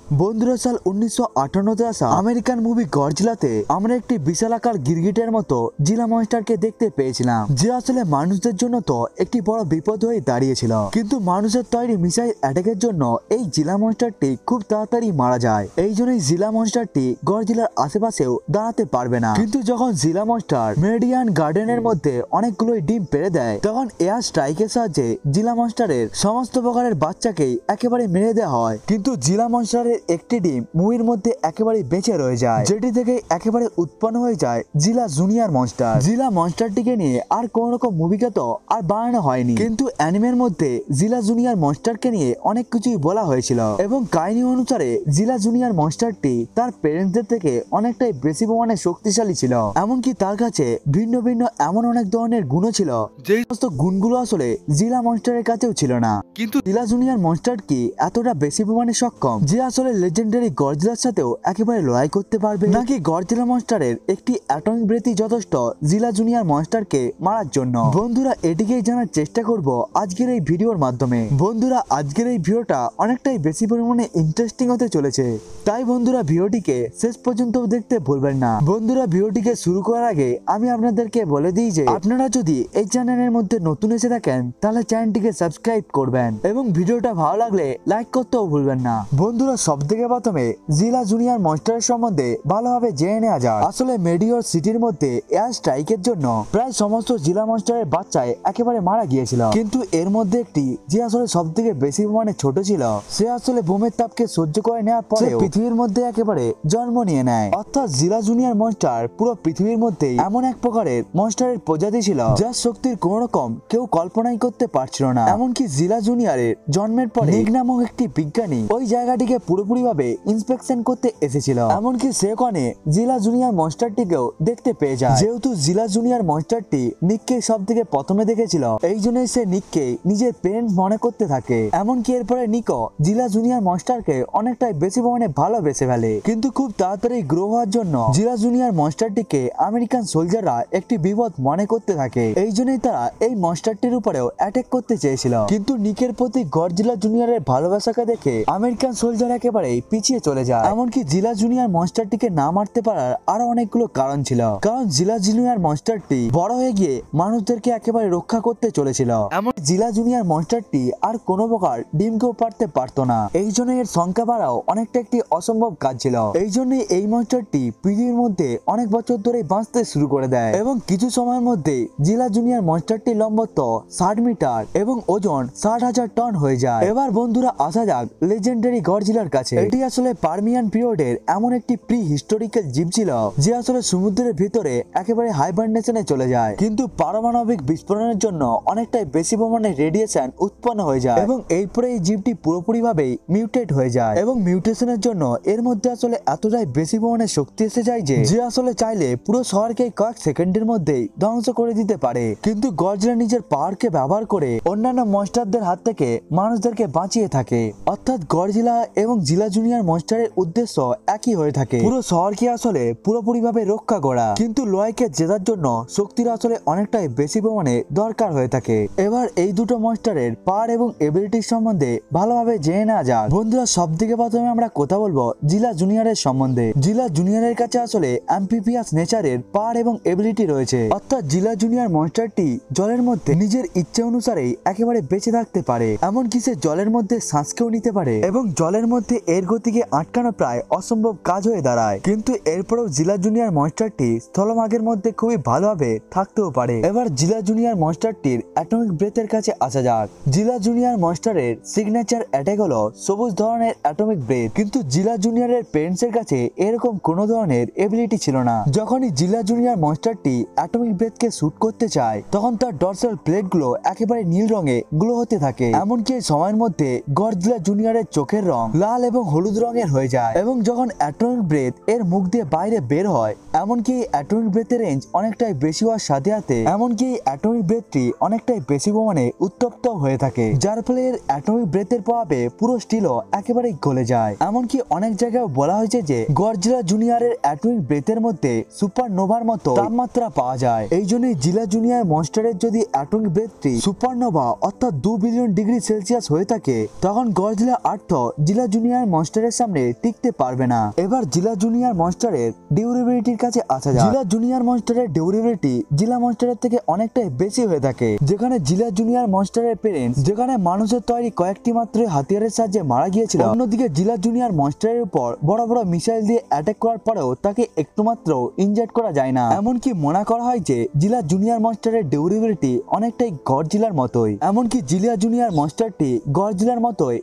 বন্ধুরা, সাল 1958-তে আসা আমেরিকান মুভি গডজিলাতে আমরা একটি বিশালাকার গিরগিটের মতো জিলা মনস্টারকে দেখতে পেয়েছিলাম, যে আসলে মানুষদের জন্য তো একটি বড় বিপদ হয়ে দাঁড়িয়েছিল। কিন্তু মানুষের তৈরি মিসাইল অ্যাটাকের জন্য এই জিলা মনস্টারটি খুব তাড়াতাড়ি মারা যায়। এই জন্যই জিলা মনস্টারটি গডজিলার আশেপাশেও দাঁড়াতে পারবে না। কিন্তু যখন জিলা মনস্টার মেরিডিয়ান গার্ডেনের মধ্যে অনেকগুলো ডিম পেড়ে দেয়, তখন এয়ার স্ট্রাইকের সাহায্যে জিলা মনস্টারের সমস্ত প্রকারের বাচ্চাকেই একেবারে মেরে দেওয়া হয়। কিন্তু জিলা মনস্টারের একটি ডিম মুভির মধ্যে একেবারে বেঁচে রয়ে যায়, যেটি থেকে একেবারে উৎপন্ন হয়ে যায় জিলা জুনিয়র মনস্টার। জিলা মনস্টারটিকে নিয়ে আর কোন রকম মুভিকে তো আর বানানো হয়নি, কিন্তু অ্যানিমের মধ্যে জিলা জুনিয়র মনস্টারকে নিয়ে অনেক কিছুই বলা হয়েছিল এবং কাহিনী অনুসারে জিলা জুনিয়র মনস্টারটি তার প্যারেন্টসদের থেকে অনেকটাই বেশি পরিমাণে শক্তিশালী ছিল। এমনকি তার কাছে ভিন্ন ভিন্ন এমন অনেক ধরনের গুণও ছিল, যে সমস্ত গুণগুলো আসলে জিলা মনস্টারের কাছেও ছিল না। কিন্তু জিলা জুনিয়র মনস্টার কি এতটা বেশি পরিমাণে সক্ষম যে আসলে লেজেন্ডারি গডজিলার সাথেও একেবারে লড়াই করতে পারবে, নাকি গডজিলা মনস্টারের একটি অ্যাটমিক ব্রেথই যথেষ্ট জিলা জুনিয়র মনস্টারকে মারার জন্য? বন্ধুরা, এটিকেই জানার চেষ্টা করব আজকের এই ভিডিওর মাধ্যমে। বন্ধুরা, আজকের এই ভিডিওটা অনেকটাই বেশি পরিমাণে ইন্টারেস্টিং হতে চলেছে, তাই বন্ধুরা ভিডিওটিকে শেষ পর্যন্ত দেখতে ভুলবেন না। বন্ধুরা, ভিডিওটিকে শুরু করার আগে আমি আপনাদেরকে বলে দিই যে আপনারা যদি এই চ্যানেলের মধ্যে নতুন এসে থাকেন, তাহলে চ্যানেলটিকে সাবস্ক্রাইব করবেন এবং ভিডিওটা ভালো লাগলে লাইক করতেও ভুলবেন না। বন্ধুরা, সবথেকে প্রথমে জিলা জুনিয়র মনস্টারের সম্বন্ধে ভালোভাবে জেনে নেওয়া যাক। আসলে মেডিওর সিটির মধ্যে এয়ার স্ট্রাইকের জন্য প্রায় সমস্ত জিলা মনস্টারের বাচ্চায় একেবারে মারা গিয়েছিল, কিন্তু এর মধ্যে একটি যে আসলে সবথেকে বেশি পরিমাণে ছোট ছিল, সে আসলে বোমের তাপকে সহ্য করে নেওয়ার পরে পৃথিবীর মধ্যে একেবারে জন্ম নিয়ে নেয়। অর্থাৎ জিলা জুনিয়র মনস্টার পুরো পৃথিবীর মধ্যে এমন এক প্রকারের মনস্টারের প্রজাতি ছিল যার শক্তির কোন রকম কেউ কল্পনাই করতে পারছিল না। এমনকি জিলা জুনিয়রের জন্মের পরে নিক নামক একটি বিজ্ঞানী ওই জায়গাটিকে পুরোপুরি ভাবে ইন্সপেকশন করতে এসেছিল। এমনকি সে ওখানে জিলা জুনিয়র মনস্টারটিকেও দেখতে পেয়ে যায়। যেহেতু জিলা জুনিয়র মনস্টারটি নিককে সব থেকে প্রথমে দেখেছিল, এই জন্যই সে নিককে নিজের পেরেন্ট মনে করতে থাকে। এমনকি এরপরে নিকও জিলা জুনিয়র মনস্টারকে অনেকটাই বেশি পরিমাণে ভালোবেসে ফেলে। কিন্তু খুব তাড়াতাড়ি গ্রো হওয়ার জন্য জিলা জুনিয়র মনস্টারটিকে আমেরিকান সোলজাররা একটি বিপদ মনে করতে থাকে। এই জন্যই তারা এই মনস্টারটির উপরেও অ্যাটাক করতে চেয়েছিল। কিন্তু নিকের প্রতি গডজিলা জুনিয়রের ভালোবাসাকে দেখে আমেরিকান সোলজার একেবারে পিছিয়ে চলে যায়। এমনকি জিলা জুনিয়র মনস্টারটিকে না মারতে পারার আরো অনেকগুলো কারণ ছিল, কারণ জিলা জুনিয়র মনস্টারটি বড় হয়ে গিয়ে মানুষদেরকে একেবারে রক্ষা করতে চলেছিল। এমন জিলা জুনিয়র মনস্টারটি আর কোনো প্রকার ডিমকেও পারতে পারতো না। এই জন্য এর সংখ্যা বাড়াও অনেকটা একটি অসম্ভব কাজ ছিল। এই জন্যই এই মনস্টারটি পৃথিবীর মধ্যে অনেক বছর ধরে বাঁচতে শুরু করে দেয় এবং কিছু সময়ের মধ্যে জিলা জুনিয়র মনস্টারটি লম্বত্ব 60 মিটার এবং ওজন 60,000 টন হয়ে যায়। এবার বন্ধুরা আসা যাক লেজেন্ডারি গডজিলার কাছে। এটি আসলে পারমিয়ান পিরিয়ডের এমন একটি প্রি হিস্টোরিক্যাল জীব ছিল, যে আসলে সমুদ্রের ভিতরে একেবারে হাইবারনেশনে চলে যায়। কিন্তু পারমাণবিক বিস্ফোরণের জন্য অনেকটাই বেশি পরিমাণে রেডিয়েশন উৎপন্ন হয়ে যায় এবং এরপরে এই জীবটি পুরোপুরি ভাবে মিউটেট হয়ে যায় এবং মিউটেশনের জন্য এর মধ্যে আসলে এতটাই বেশি পরিমাণে শক্তি এসে যায় যে আসলে চাইলে পুরো শহরকে কয়েক সেকেন্ডের মধ্যেই ধ্বংস করে দিতে পারে। কিন্তু গডজিলা নিজের পাওয়ারকে ব্যবহার করে অন্যান্য মনস্টারদের হাত থেকে মানুষদেরকে বাঁচিয়ে থাকে। অর্থাৎ গডজিলা এবং জিলা জুনিয়র মনস্টারের উদ্দেশ্য একই হয়ে থাকে, পুরো শহরকে আসলে পুরোপুরি ভাবে রক্ষা করা। কিন্তু লড়াইকে জেতার জন্য শক্তির আসলে অনেকটাই বেশি পরিমাণে দরকার হয়ে থাকে। এবার এই দুটো মনস্টারের পাওয়ার এবং এবিলিটির সম্বন্ধে ভালোভাবে জেনে নেওয়া যাক। বন্ধুরা, সব থেকে প্রথমে আমরা কথা বলবো জিলা জুনিয়রের সম্বন্ধে। জিলা জুনিয়রের কাছে আসলে অ্যাম্পিফিয়াস নেচারের পাওয়ার এবং এবিলিটি রয়েছে। অর্থাৎ জিলা জুনিয়র মনস্টারটি জলের মধ্যে নিজের ইচ্ছে অনুসারে একেবারে বেঁচে থাকতে পারে, এমনকি সে জলের মধ্যে শ্বাসকেও নিতে পারে এবং জলের মধ্যে এর গতিকে আটকানো প্রায় অসম্ভব কাজ হয়ে দাঁড়ায়। কিন্তু এরপরেও জিলা জুনিয়র মনস্টারটি স্থলভাগের মধ্যে খুবই ভালোভাবে থাকতেও পারে। এবার জিলা জুনিয়র মনস্টারটির অ্যাটমিক ব্রেথের কাছে আসা যাক। জিলা জুনিয়র মনস্টারের সিগনেচার অ্যাটাক হলো সবুজ ধরনের অ্যাটমিক ব্রেথ, কিন্তু জিলা জুনিয়রের পেরেন্টসের কাছে এরকম কোনো ধরনের এবিলিটি ছিল না। যখনই জিলা জুনিয়র মনস্টারটি অ্যাটমিক ব্রেথকে শুট করতে চায়, তখন তার ডরসাল প্লেটগুলো একেবারে নীল রঙে গ্লো হতে থাকে। এমনকি এই সময়ের মধ্যে গডজিলা জুনিয়রের চোখের রং লাল এবং হলুদ রঙের হয়ে যায় এবং যখন অ্যাটমিক ব্রেথ এর মুখ দিয়ে বাইরে বের হয়, এমনকি অ্যাটমিক ব্রেথের রেঞ্জ অনেকটাই বেশি হওয়ার সাথে সাথে এমনকি অ্যাটমিক ব্রেথটি অনেকটাই বেশি পরিমাণে উত্তপ্ত হয়ে থাকে, যার ফলে এর অ্যাটমিক ব্রেথের প্রভাবে পুরো স্টিলও একেবারেই গলে যায়। এমনকি অনেক জায়গায় বলা হয়েছে যে গডজিলা জুনিয়রের অ্যাটমিক ব্রেথের মধ্যে সুপারনোভার মতো তাপমাত্রা পাওয়া যায়। এই জন্যই জিলা জুনিয়র মনস্টারের যদি অ্যাটমিক ব্রেথটি সুপারনোভা অর্থাৎ 2 বিলিয়ন ডিগ্রি সেলসিয়াস হয়ে থাকে, তখন গডজিলা আর্থ জিলা জুনিয়র জুনিয়র মনস্টারের সামনে টিকতে পারবে না। এবার জিলা জুনিয়র মনস্টারের ডিউরেবিলিটির কাছে আসা যাক। জিলা জুনিয়র মনস্টারের ডিউরেবিলিটি জিলা মনস্টারের থেকে অনেকটাই বেশি হয়ে থাকে, যেখানে জিলা জুনিয়র মনস্টারের পেরেন্টস যেখানে মানুষের তৈরি কয়েকটি মাত্র হাতিয়ারের সাহায্যে মারা গিয়েছিল, অন্যদিকে জিলা জুনিয়র মনস্টারের উপর বড় বড় মিসাইল দিয়ে অ্যাটাক করার পরেও তাকে একটুমাত্র ইনজেক্ট করা যায় না। এমনকি মনে করা হয় যে জিলা জুনিয়র মনস্টারের ডিউরেবিলিটি অনেকটাই গডজিলার মতোই। এমনকি জিলা জুনিয়র মনস্টারটি গডজিলার মতোই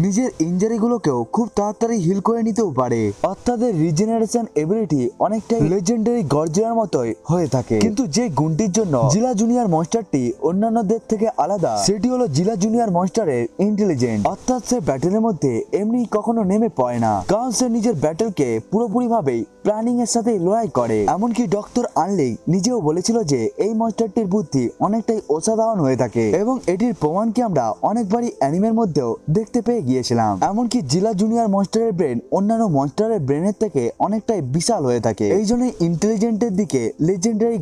নিজের ইনজারি গুলোকেও খুব তাড়াতাড়ি হিল করে নিতেও পারে, অর্থাৎ রিজেনারেশন এবিলিটি অনেকটাই লেজেন্ডারি গডজিলার মতোই হয়ে থাকে। কিন্তু যে গুণটির জন্য জিলা জুনিয়র মনস্টারটি অন্যান্যদের থেকে আলাদা সেটি হলো জিলা জুনিয়র মনস্টারের ইন্টেলিজেন্স, অর্থাৎ সে ব্যাটেলের মধ্যে এমনি কখনো নেমে পড়ে না, কারণ সে নিজের ব্যাটেলকে পুরোপুরি ভাবেই প্ল্যানিং এর সাথে লড়াই করে। এমনকি ডক্টর আর্লিং নিজেও বলেছিল যে এই মনস্টারটির বুদ্ধি অনেকটাই অসাধারণ হয়ে থাকে এবং এটির প্রমাণকে আমরা অনেকবারই অ্যানিমের মধ্যেও দেখতে পেয়ে গিয়েছিলাম। এমনকি জিলা জুনিয়র মনস্টারের ব্রেন অন্যান্য মনস্টারের ব্রেনের থেকে অনেকটাই বিশাল হয়ে থাকে, এই জন্যই ইন্টেলিজেন্টের দিকে লেজেন্ডারি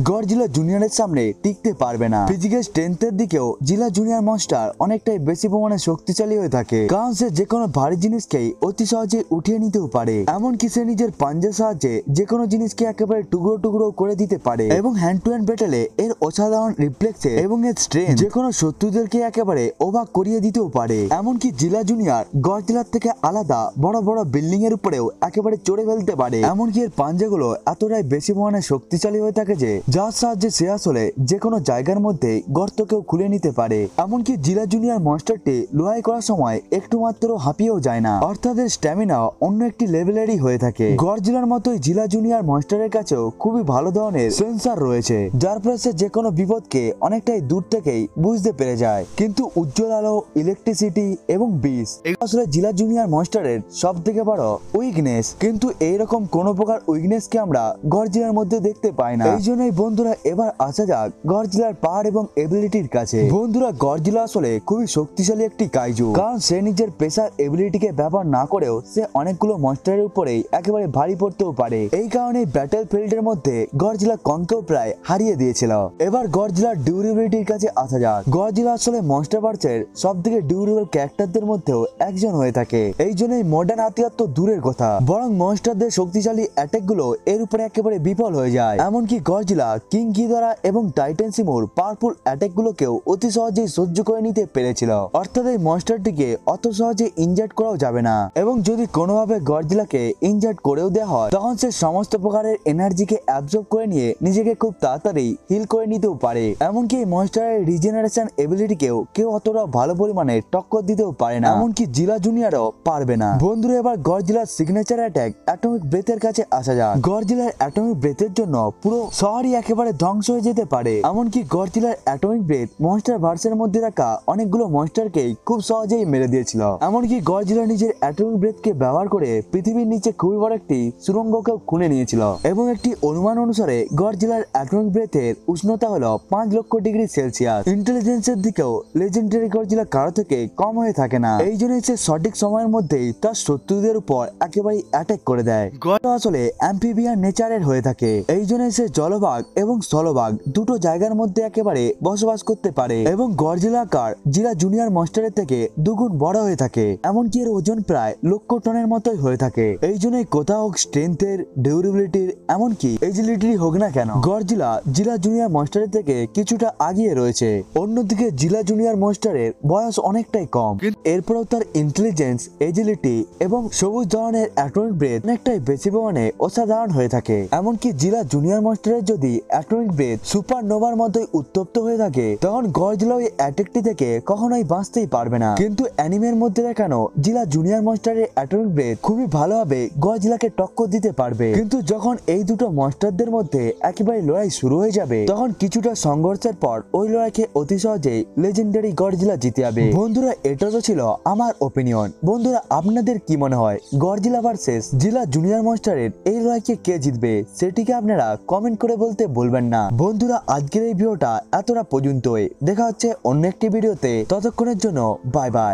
গডজিলা জুনিয়রের সামনে টিকতে পারবে না। ফিজিক্যাল স্ট্রেংথের দিকেও জিলা জুনিয়র মনস্টার অনেকটাই বেশি পরিমাণে শক্তিশালী হয়ে থাকে, কারণ সে যে কোনো ভারী জিনিসকেই অতি সহজে উঠিয়ে নিতেও পারে। এমনকি সে নিজের পাঞ্জার সাহায্যে যে কোনো জিনিসকে একেবারে টুকরো টুকরো করে দিতে পারে এবং হ্যান্ড টু হ্যান্ড ব্যাটেলে এর অসাধারণ রিফ্লেক্সে এবং এর স্ট্রেংথ যে কোনো শত্রুদেরকে একেবারে অবাক করিয়ে দিতেও পারে। এমনকি জিলা জুনিয়র গডজিলার থেকে আলাদা বড় বড় বিল্ডিং এর উপরেও একেবারে চড়ে ফেলতে পারে। এমনকি এর পাঞ্জাগুলো এতটাই বেশি পরিমাণে শক্তিশালী হয়ে থাকে যে যার সাহায্যে সে আসলে যে কোনো জায়গার মধ্যে গর্তকেও খুলে নিতে পারে। এমনকি জিলা জুনিয়র মনস্টারটি লড়াই করার সময় একটু মাত্র হাঁপিয়েও যায় না, অর্থাৎ এর স্ট্যামিনা অন্য একটি লেভেলেরই হয়ে থাকে। গডজিলার মতোই জিলা জুনিয়র মনস্টারের কাছেও খুবই ভালো ধরনের সেন্সর রয়েছে, যার ফলে সে যে কোনো বিপদকে অনেকটাই দূর থেকেই বুঝতে পেরে যায়। কিন্তু উজ্জ্বল আলো, ইলেকট্রিসিটি এবং বিষ আসলে জিলা জুনিয়র মনস্টারের সব থেকে বড় উইকনেস, কিন্তু এইরকম কোন প্রকার উইকনেসকে আমরা গডজিলার মধ্যে দেখতে পাই না। এই জন্যই বন্ধুরা এবার আসা যাক গডজিলার পাওয়ার এবং এবিলিটির কাছে। বন্ধুরা গডজিলা আসলে খুবই শক্তিশালী একটি কাইজু, কারণ সে নিজের পেশার এবিলিটিকে ব্যবহার না করেও সে অনেকগুলো মনস্টারের উপরেই একেবারে ভারী পড়তেও পারে। এই কারণে ব্যাটেল ফিল্ডের মধ্যে গডজিলা কংকেও প্রায় হারিয়ে দিয়েছিল। এবার গডজিলার ডিউরেবিলিটির কাছে আসা যাক। গডজিলা আসলে মনস্টারভার্সের সব থেকে ডিউরেবল ক্যারেক্টারদের মধ্যেও একজন হয়ে থাকে। এই জন্যই মডার্ন হাতিয়ার তো দূরের কথা, বরং মনস্টারদের শক্তিশালী অ্যাটাক গুলো এর উপরে একেবারে বিফল হয়ে যায়। এমনকি গডজিলা কিং ঘিদরা এবং টাইটান সিমুর পাওয়ারফুল অ্যাটাক গুলোকেও অতি সহজেই সহ্য করে নিতে পেরেছিল, অর্থাৎ এই মনস্টারটিকে অত সহজে ইনজার্ট করাও যাবে না। এবং যদি কোনোভাবে গডজিলাকে ইনজার্ট করেও দেওয়া হয় তখন সে সমস্ত প্রকারের এনার্জিকে অ্যাবজর্ব করে নিয়ে নিজেকে খুব তাড়াতাড়ি হিল করে নিতেও পারে। এমনকি এই মনস্টারের রিজেনারেশন এবিলিটিকেও কেউ অতটা ভালো পরিমাণে টক্কর দিতেও পারে না, এমনকি জিলা জুনিয়রও পারবে না। বন্ধুরা এবার গডজিলার সিগনেচার অ্যাটাক অ্যাটমিক ব্রেথের কাছে আসা যাক। গডজিলার অ্যাটমিক ব্রেথের জন্য পুরো শহরই একেবারে ধ্বংস হয়ে যেতে পারে। এমনকি গডজিলার অ্যাটমিক ব্রেথ মনস্টার ভার্সের মধ্যে থাকা অনেকগুলো মনস্টারকেই খুব সহজেই মেরে দিয়েছিল। এমনকি গডজিলা নিজের অ্যাটমিক ব্রেথকে ব্যবহার করে পৃথিবীর নিচে খুবই বড় একটি সুড়ঙ্গকেও খুলে নিয়েছিল এবং একটি অনুমান অনুসারে গডজিলার অ্যাটমিক ব্রেথের উষ্ণতা হলো 5 লক্ষ ডিগ্রি সেলসিয়াস। ইন্টেলিজেন্সের দিকেও লেজেন্ডারি গডজিলা কারো থেকে কম হয়ে থাকে না, এই জন্য সে সঠিক সময়ের মধ্যেই তার শত্রুদের উপর একেবারে অ্যাটাক করে দেয়। গড আসলে অ্যাম্ফিবিয়ান নেচারের হয়ে থাকে, এই জন্য সে জলভাগ এবং স্থলভাগ দুটো জায়গার মধ্যে একেবারে বসবাস করতে পারে এবং গডজিলা আকার জিলা জুনিয়র মনস্টারের থেকে দুগুণ বড় হয়ে থাকে। এমনকি এর ওজন প্রায় 1 লক্ষ টনের মতোই হয়ে থাকে। এই জন্যই কোথাও হোক স্ট্রেংথের, ডিউরেবিলিটির, এমনকি এজিলিটির হোক না কেন গডজিলা জিলা জুনিয়র মনস্টারের থেকে কিছুটা আগিয়ে রয়েছে। অন্যদিকে জিলা জুনিয়র মনস্টারের বয়স অনেকটাই কম, কিন্তু এরপরেও তার ইন্টেলিজেন্স, এজিলিটি এবং সবুজ ধরনের অ্যাটমিক ব্রেথ অনেকটাই বেশি পরিমাণে অসাধারণ হয়ে থাকে। এমনকি জিলা জুনিয়র মনস্টারের যদি অ্যাটমিক ব্রেথ সুপারনোভার মতোই উত্তপ্ত হয়ে থাকে তখন গডজিলা ওই অ্যাটাকটি থেকে কখনোই বাঁচতেই পারবে না। কিন্তু অ্যানিমের মধ্যে দেখানো জিলা জুনিয়র মনস্টারের অ্যাটমিক ব্রেথ খুবই ভালোভাবে গডজিলাকে টক্কর দিতে পারবে। কিন্তু যখন এই দুটো মনস্টারদের মধ্যে একেবারে লড়াই শুরু হয়ে যাবে তখন কিছুটা সংঘর্ষের পর ওই লড়াইকে অতি সহজেই লেজেন্ডারি গডজিলা জিতে যাবে। বন্ধুরা এটা তো ছিল আমার ওপিনিয়ন। বন্ধুরা আপনাদের কি মনে হয় গডজিলা ভার্সেস জিলা জুনিয়র মনস্টারের এই লড়াইকে কে জিতবে সেটিকে আপনারা কমেন্ট করে বলতে ভুলবেন না। বন্ধুরা আজকের এই ভিডিওটা এতটা পর্যন্তই, দেখা হচ্ছে অন্য একটি ভিডিওতে, ততক্ষণের জন্য বাই বাই।